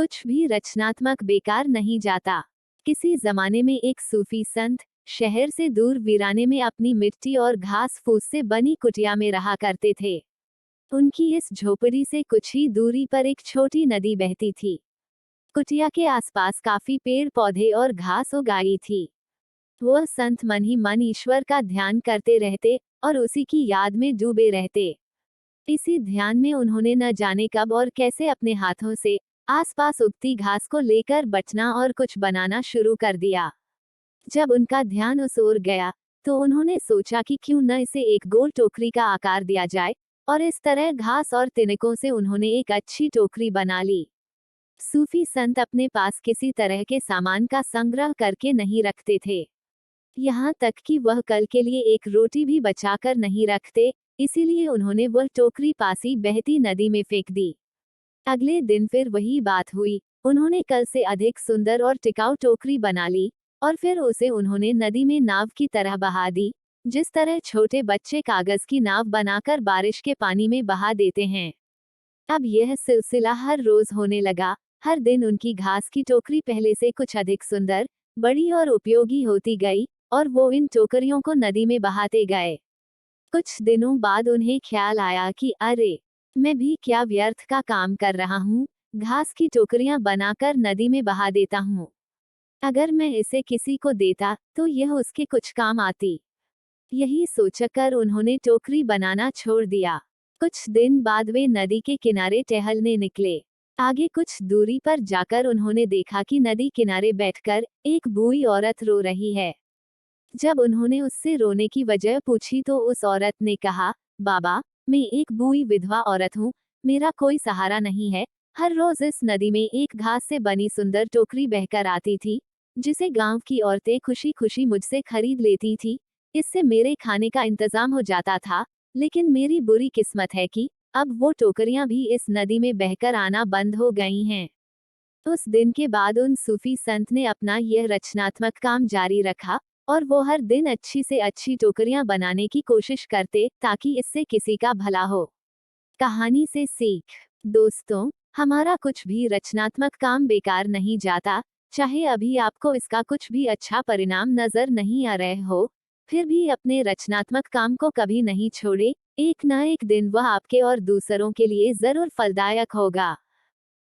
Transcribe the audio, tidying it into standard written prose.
कुछ भी रचनात्मक बेकार नहीं जाता। किसी जमाने में एक सूफी संत शहर से दूर वीराने में अपनी मिट्टी और घास फूस से बनी कुटिया में रहा करते थे। उनकी इस झोपड़ी से कुछ ही दूरी पर एक छोटी नदी बहती थी। कुटिया के आसपास काफी पेड़ पौधे और घास उगाई थी। वह संत मन ही मन ईश्वर का ध्यान करते रहते और उसी की याद में डूबे रहते। इसी ध्यान में उन्होंने न जाने कब और कैसे अपने हाथों से आसपास उगती घास को लेकर बटना और कुछ बनाना शुरू कर दिया। जब उनका ध्यान उस ओर गया तो उन्होंने सोचा कि क्यों न इसे एक गोल टोकरी का आकार दिया जाए, और इस तरह घास और तिनकों से उन्होंने एक अच्छी टोकरी बना ली। सूफी संत अपने पास किसी तरह के सामान का संग्रह करके नहीं रखते थे। यहाँ तक कि वह कल के लिए एक रोटी भी बचाकर नहीं रखते, इसीलिए उन्होंने वह टोकरी पासी बहती नदी में फेंक दी। अगले दिन फिर वही बात हुई। उन्होंने कल से अधिक सुंदर और टिकाऊ टोकरी बना ली और फिर उसे उन्होंने नदी में नाव की तरह बहा दी, जिस तरह छोटे बच्चे कागज की नाव बनाकर बारिश के पानी में बहा देते हैं। अब यह सिलसिला हर रोज होने लगा। हर दिन उनकी घास की टोकरी पहले से कुछ अधिक सुंदर, बड़ी और उपयोगी होती गई और वो इन टोकरियों को नदी में बहाते गए। कुछ दिनों बाद उन्हें ख्याल आया कि अरे, मैं भी क्या व्यर्थ का काम कर रहा हूँ, घास की टोकरियां बनाकर नदी में बहा देता हूँ। अगर मैं इसे किसी को देता तो यह उसके कुछ काम आती। यही सोचकर उन्होंने टोकरी बनाना छोड़ दिया। कुछ दिन बाद वे नदी के किनारे टहलने निकले। आगे कुछ दूरी पर जाकर उन्होंने देखा कि नदी किनारे बैठकर एक बूढ़ी औरत रो रही है। जब उन्होंने उससे रोने की वजह पूछी तो उस औरत ने कहा, बाबा, मैं एक बूढ़ी विधवा औरत हूँ, मेरा कोई सहारा नहीं है। हर रोज इस नदी में एक घास से बनी सुंदर टोकरी बहकर आती थी, जिसे गांव की औरतें खुशी खुशी मुझसे खरीद लेती थी। इससे मेरे खाने का इंतजाम हो जाता था, लेकिन मेरी बुरी किस्मत है कि अब वो टोकरियां भी इस नदी में बहकर आना बंद हो गई हैं। उस दिन के बाद उन सूफी संत ने अपना यह रचनात्मक काम जारी रखा और वो हर दिन अच्छी से अच्छी टोकरियां बनाने की कोशिश करते ताकि इससे किसी का भला हो। कहानी से सीख। दोस्तों, हमारा कुछ भी रचनात्मक काम बेकार नहीं जाता। चाहे अभी आपको इसका कुछ भी अच्छा परिणाम नजर नहीं आ रहे हो, फिर भी अपने रचनात्मक काम को कभी नहीं छोड़े। एक ना एक दिन वह आपके और दूसरों के लिए जरूर फलदायक होगा।